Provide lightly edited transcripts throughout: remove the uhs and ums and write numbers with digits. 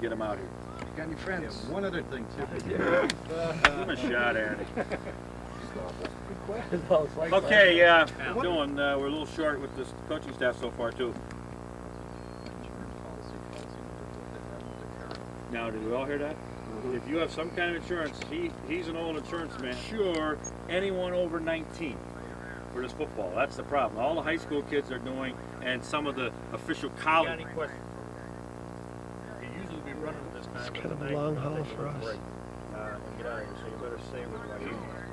get him out here. Got any friends? One other thing, too. Give him a shot at it. Okay, we're a little short with this coaching staff so far, too. Now, did we all hear that? If you have some kind of insurance, he's an old insurance man. Sure, anyone over 19 for this football. That's the problem. All the high school kids are doing, and some of the official college. Any questions? You usually be running this time. It's kind of a long haul for us. And get out of here, so you better stay with what you are.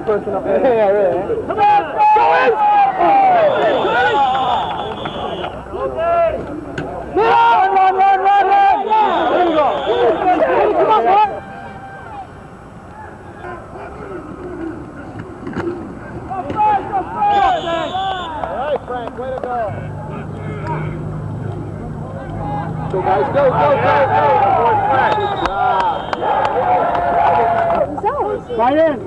Person up there. Yeah, really. Come on, run! There you go. Come on, boy. All right, Frank, way to go. Go, guys, go. Right in.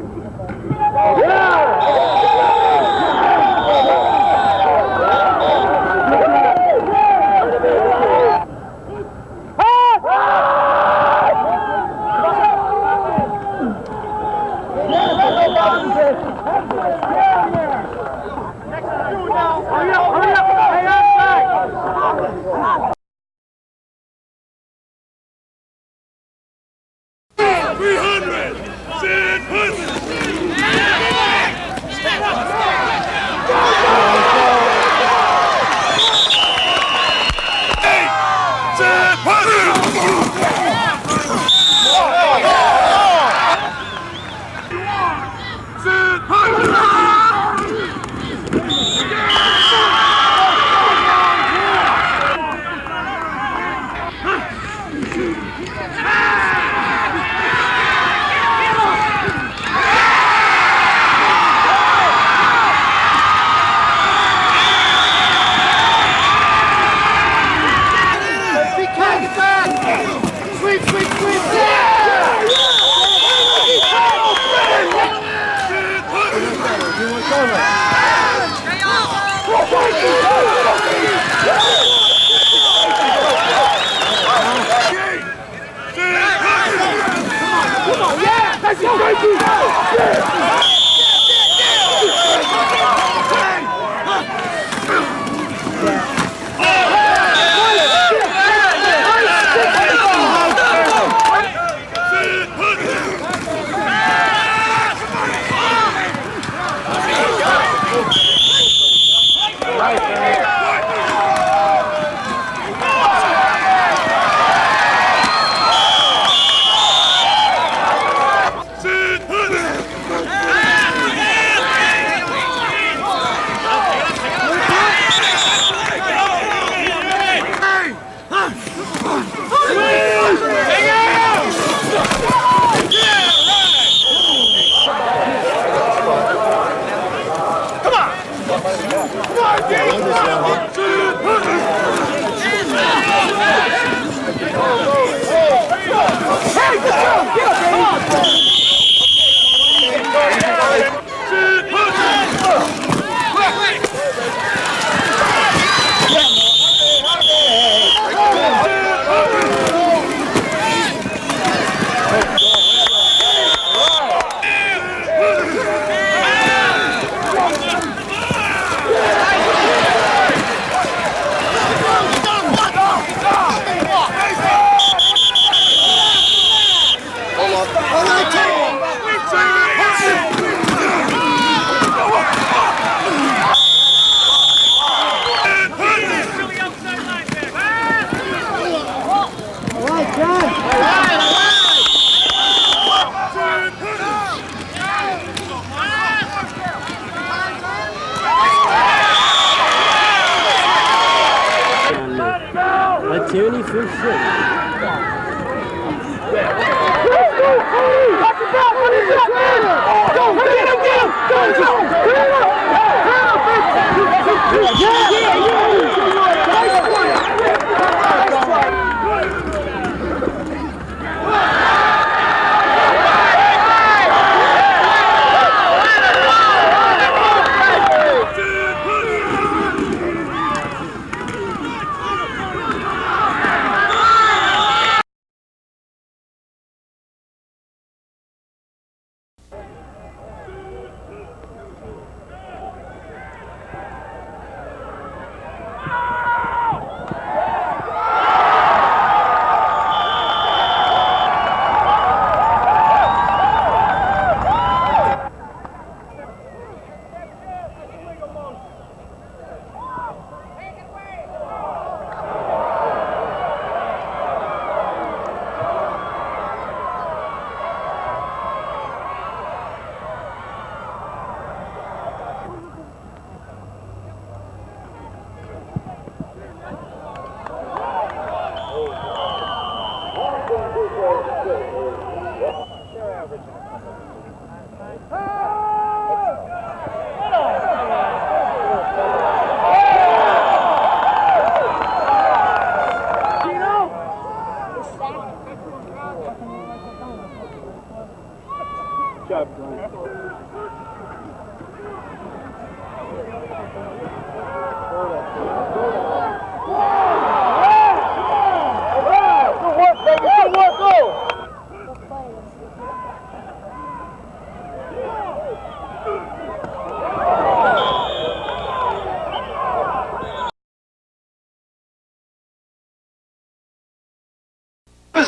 Tyranny for shit.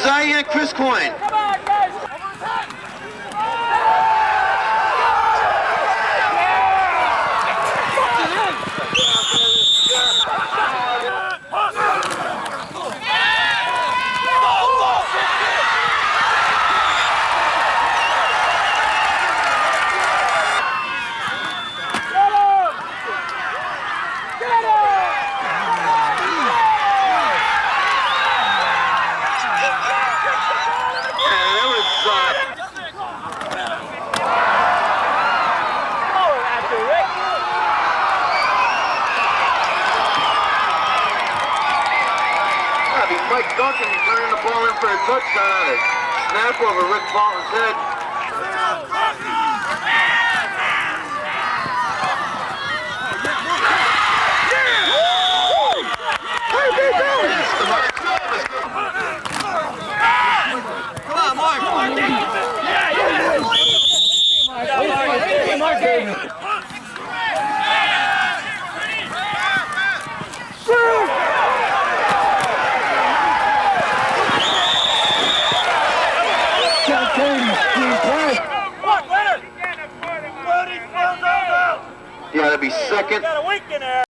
Zion Chris Coyne. Mike Duncan turning the ball in for a touchdown on it. Snap over Rick Paul's head. Come on, Mark. Yeah, that'd be second. Got a wink in there.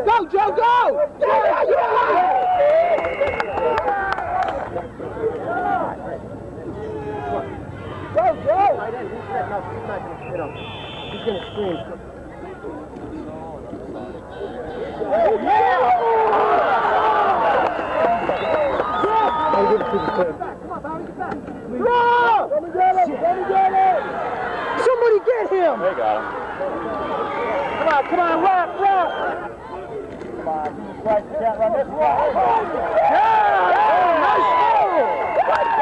Go, Joe, go! Yeah, Go, Joe! He's going to scream. Oh, yeah! I'll give it to the kid. Throw! Let me get him! Let me get him! Somebody get him! They got him. Come on, rap! Come on, Jesus Christ, you can't run this way. Yeah!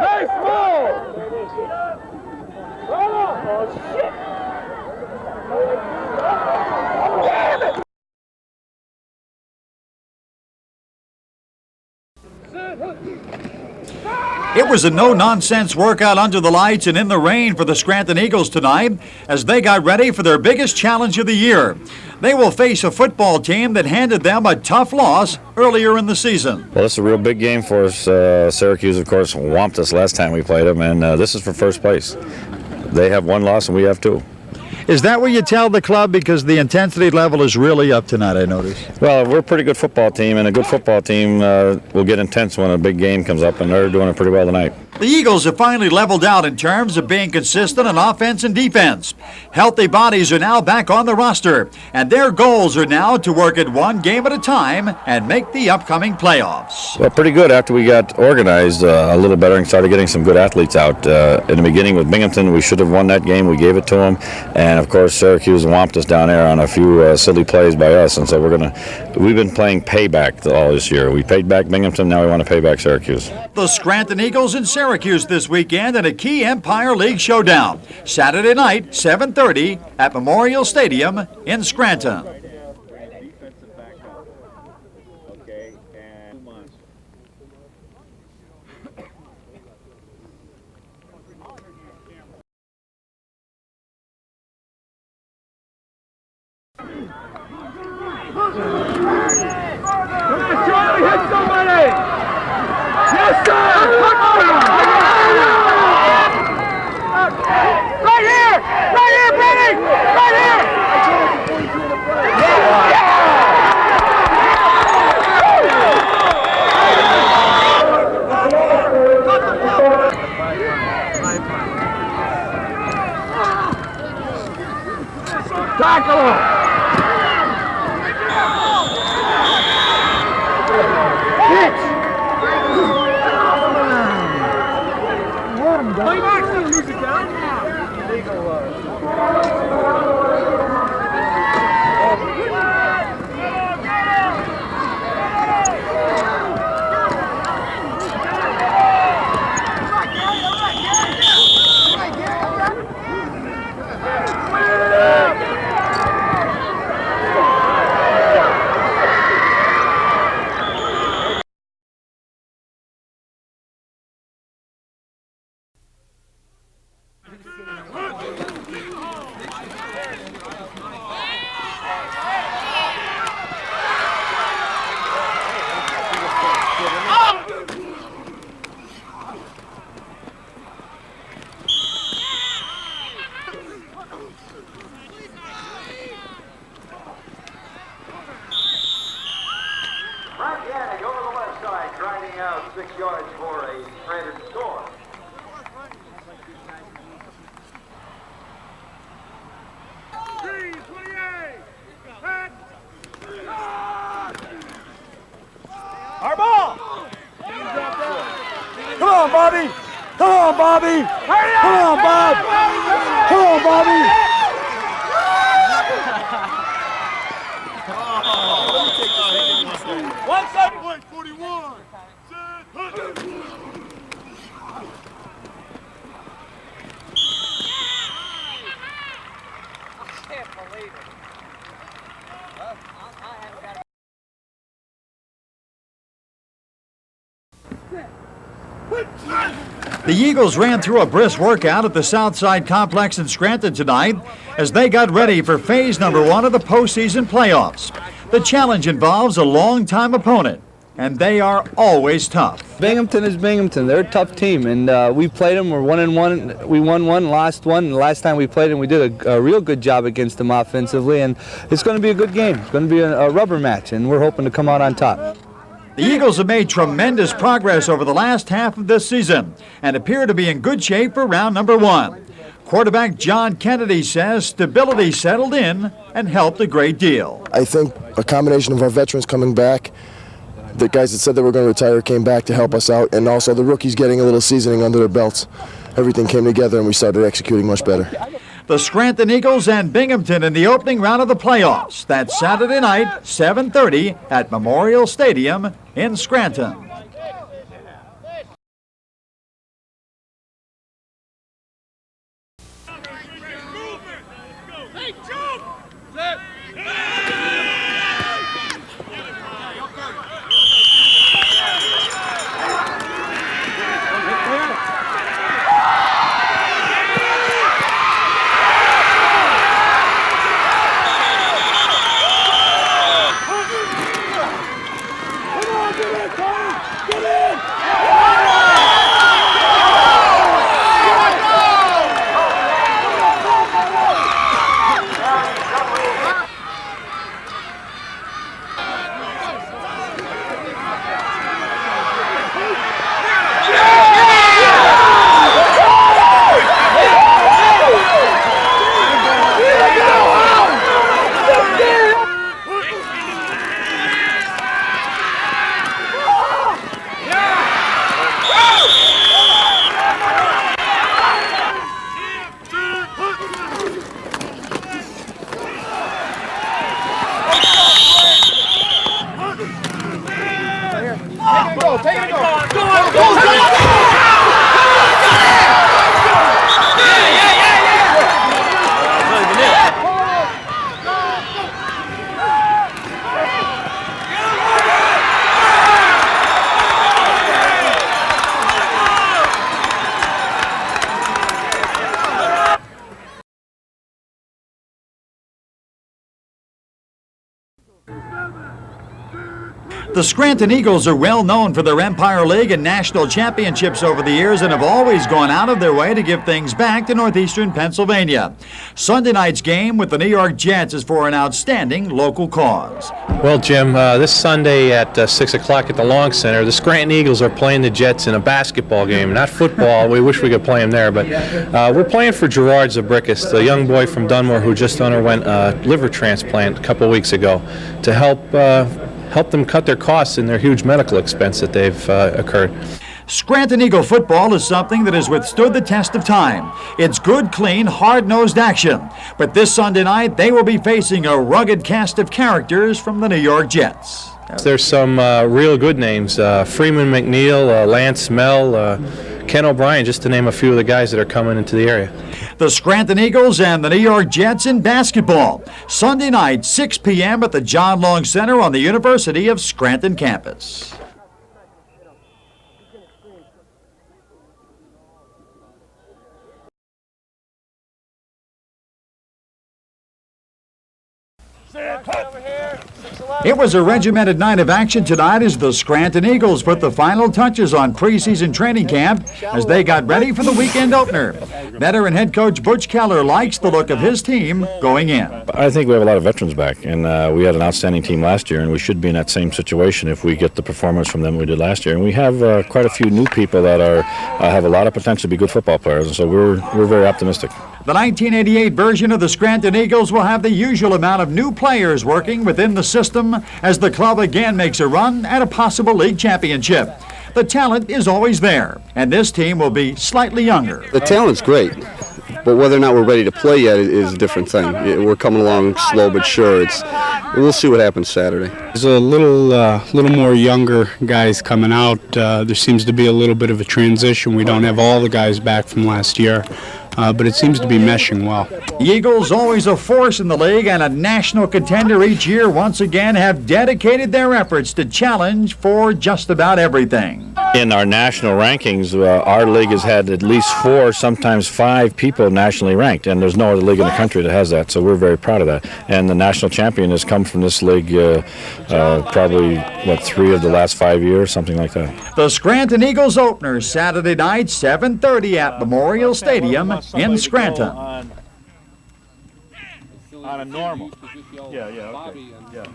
Nice move! Oh, shit! Damn it! It was a no-nonsense workout under the lights and in the rain for the Scranton Eagles tonight as they got ready for their biggest challenge of the year. They will face a football team that handed them a tough loss earlier in the season. Well, this is a real big game for us. Syracuse, of course, whomped us last time we played them, and this is for first place. They have one loss and we have two. Is that what you tell the club? Because the intensity level is really up tonight, I noticed. Well, we're a pretty good football team, and a good football team will get intense when a big game comes up, and they're doing it pretty well tonight. The Eagles have finally leveled out in terms of being consistent on offense and defense. Healthy bodies are now back on the roster, and their goals are now to work it one game at a time and make the upcoming playoffs. Well, pretty good after we got organized a little better and started getting some good athletes out. In the beginning with Binghamton, we should have won that game. We gave it to them, and of course Syracuse whomped us down there on a few silly plays by us, and so we've been playing payback all this year. We paid back Binghamton, now we want to pay back Syracuse. The Scranton Eagles in Syracuse this weekend in a key Empire League showdown. Saturday night, 7:30 at Memorial Stadium in Scranton. Charlie, hit somebody! Yes, sir! Right here! Right here, Benny! Right here! Tackle him! Over the left side, grinding out 6 yards for a Scranton score. Our ball! Come on, Bobby! Come on, Bobby! Come on, Bob! Come on, Bobby! One side, 41. Can't believe it. The Eagles ran through a brisk workout at the Southside Complex in Scranton tonight as they got ready for phase number 1 of the postseason playoffs. The challenge involves a long-time opponent, and they are always tough. Binghamton is Binghamton. They're a tough team, and we played them. We're 1-1. We won one, lost one. The last time we played them, we did a real good job against them offensively, and it's going to be a good game. It's going to be a rubber match, and we're hoping to come out on top. The Eagles have made tremendous progress over the last half of this season and appear to be in good shape for round number 1. Quarterback John Kennedy says stability settled in and helped a great deal. I think a combination of our veterans coming back, the guys that said they were going to retire came back to help us out, and also the rookies getting a little seasoning under their belts. Everything came together and we started executing much better. The Scranton Eagles and Binghamton in the opening round of the playoffs. That's Saturday night, 7:30 at Memorial Stadium in Scranton. The Scranton Eagles are well known for their Empire League and national championships over the years and have always gone out of their way to give things back to northeastern Pennsylvania. Sunday night's game with the New York Jets is for an outstanding local cause. Well, Jim, this Sunday at 6 o'clock at the Long Center, the Scranton Eagles are playing the Jets in a basketball game, not football. We wish we could play them there, but we're playing for Gerard Zabrickus, the young boy from Dunmore who just underwent a liver transplant a couple weeks ago, to help them cut their costs and their huge medical expense that they've occurred. Scranton Eagle football is something that has withstood the test of time. It's good, clean, hard-nosed action. But this Sunday night, they will be facing a rugged cast of characters from the New York Jets. There's some real good names, Freeman McNeil, Lance Mell, Ken O'Brien, just to name a few of the guys that are coming into the area. The Scranton Eagles and the New York Jets in basketball. Sunday night, 6 p.m. at the John Long Center on the University of Scranton campus. It was a regimented night of action tonight as the Scranton Eagles put the final touches on preseason training camp as they got ready for the weekend opener. Veteran head coach Butch Keller likes the look of his team going in. I think we have a lot of veterans back, and we had an outstanding team last year, and we should be in that same situation if we get the performance from them we did last year. And we have quite a few new people that have a lot of potential to be good football players, and so we're very optimistic. The 1988 version of the Scranton Eagles will have the usual amount of new players working within the system as the club again makes a run at a possible league championship. The talent is always there, and this team will be slightly younger. The talent's great, but whether or not we're ready to play yet is a different thing. We're coming along slow but sure. We'll see what happens Saturday. There's a little more younger guys coming out. There seems to be a little bit of a transition. We don't have all the guys back from last year. But it seems to be meshing well. The Eagles, always a force in the league and a national contender each year, once again have dedicated their efforts to challenge for just about everything. In our national rankings, our league has had at least 4, sometimes 5 people nationally ranked, and there's no other league in the country that has that, so we're very proud of that. And the national champion has come from this league probably, 3 of the last 5 years, something like that. The Scranton Eagles opener Saturday night, 7:30 at Memorial Stadium in Scranton. On a normal. Yeah, okay. Yeah, okay.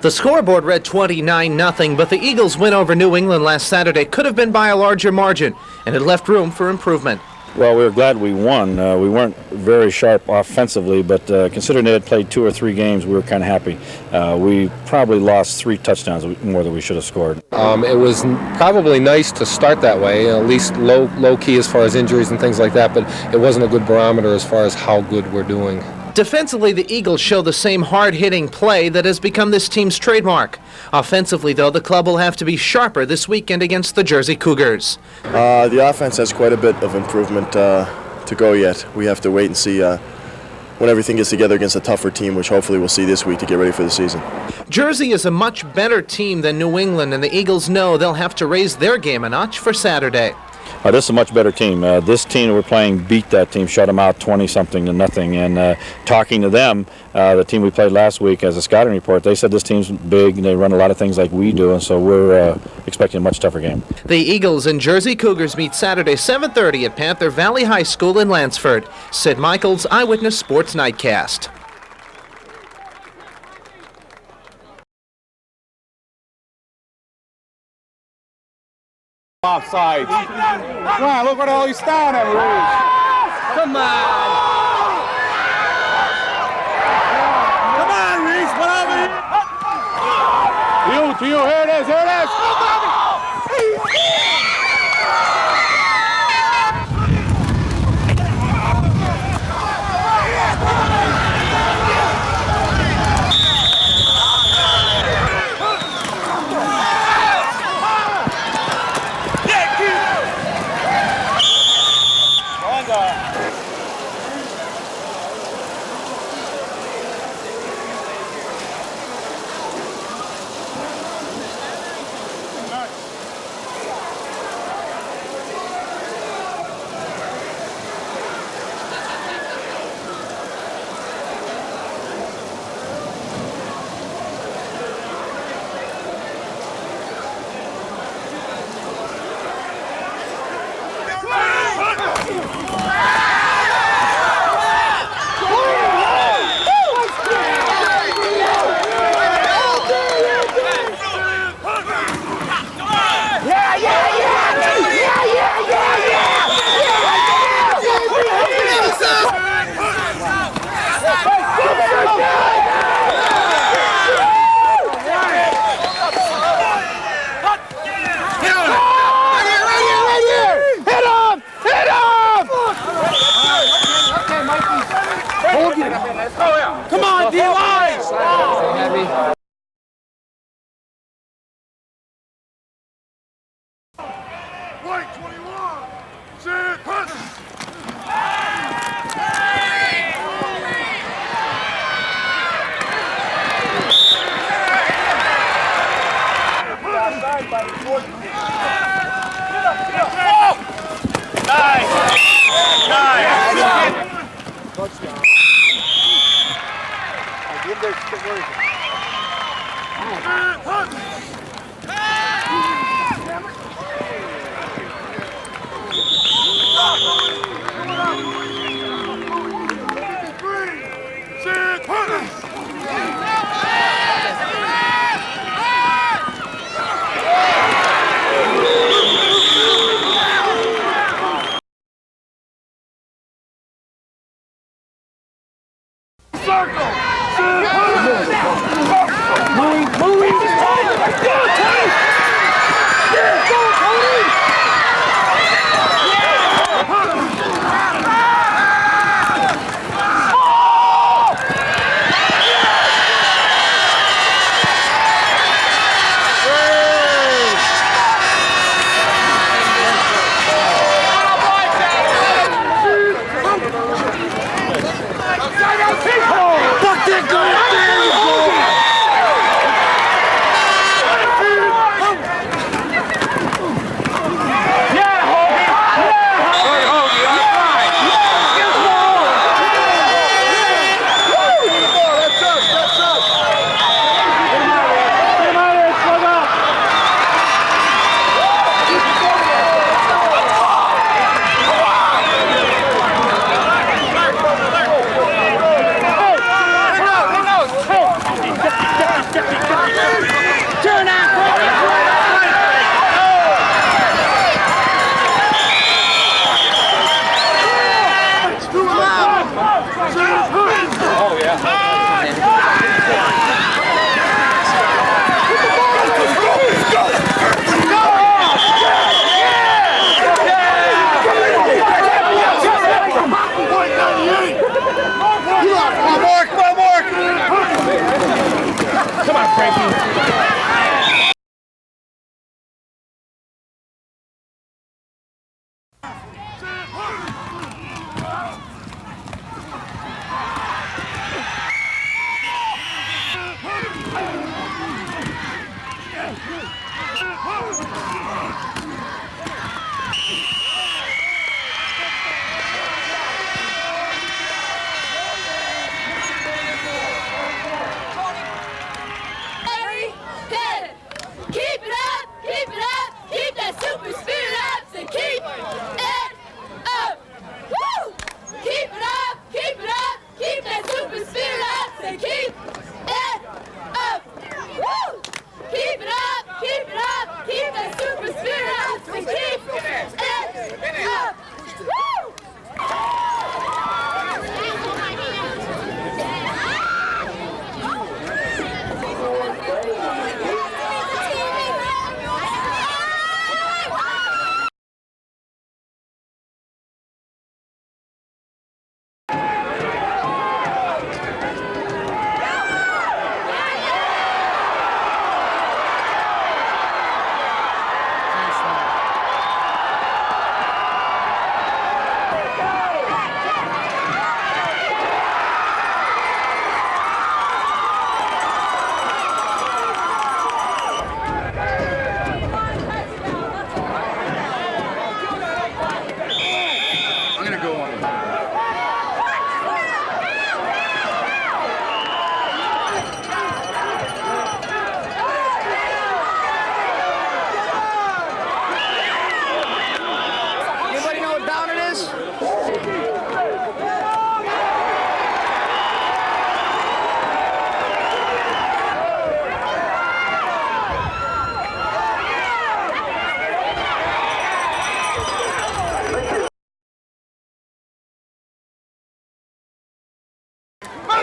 The scoreboard read 29-0, but the Eagles' win over New England last Saturday could have been by a larger margin, and it left room for improvement. Well, we were glad we won. We weren't very sharp offensively, but considering they had played 2 or 3 games, we were kind of happy. We probably lost 3 touchdowns more than we should have scored. It was probably nice to start that way, at least low key as far as injuries and things like that, but it wasn't a good barometer as far as how good we're doing. Defensively, the Eagles show the same hard-hitting play that has become this team's trademark. Offensively, though, the club will have to be sharper this weekend against the Jersey Cougars. The offense has quite a bit of improvement to go yet. We have to wait and see when everything gets together against a tougher team, which hopefully we'll see this week to get ready for the season. Jersey is a much better team than New England, and the Eagles know they'll have to raise their game a notch for Saturday. This is a much better team. This team that we're playing beat that team, shut them out 20-something to nothing. And talking to them, the team we played last week as a scouting report, they said this team's big and they run a lot of things like we do, and so we're expecting a much tougher game. The Eagles and Jersey Cougars meet Saturday 7:30 at Panther Valley High School in Lansford. Sid Michaels, Eyewitness Sports Nightcast. Offside. Come on, look what all he's down at, Reese. Come on. Come on, Reese, what over here? To you, here it is, here it is. Come on, D-Lines! White 21! Sit, push! Touchdown. I give their conversion.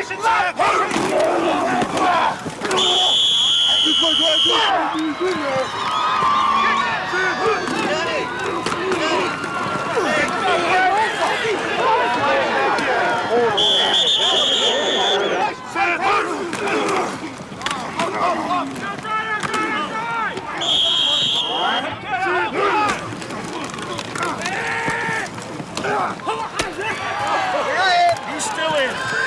He's still in.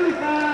Right.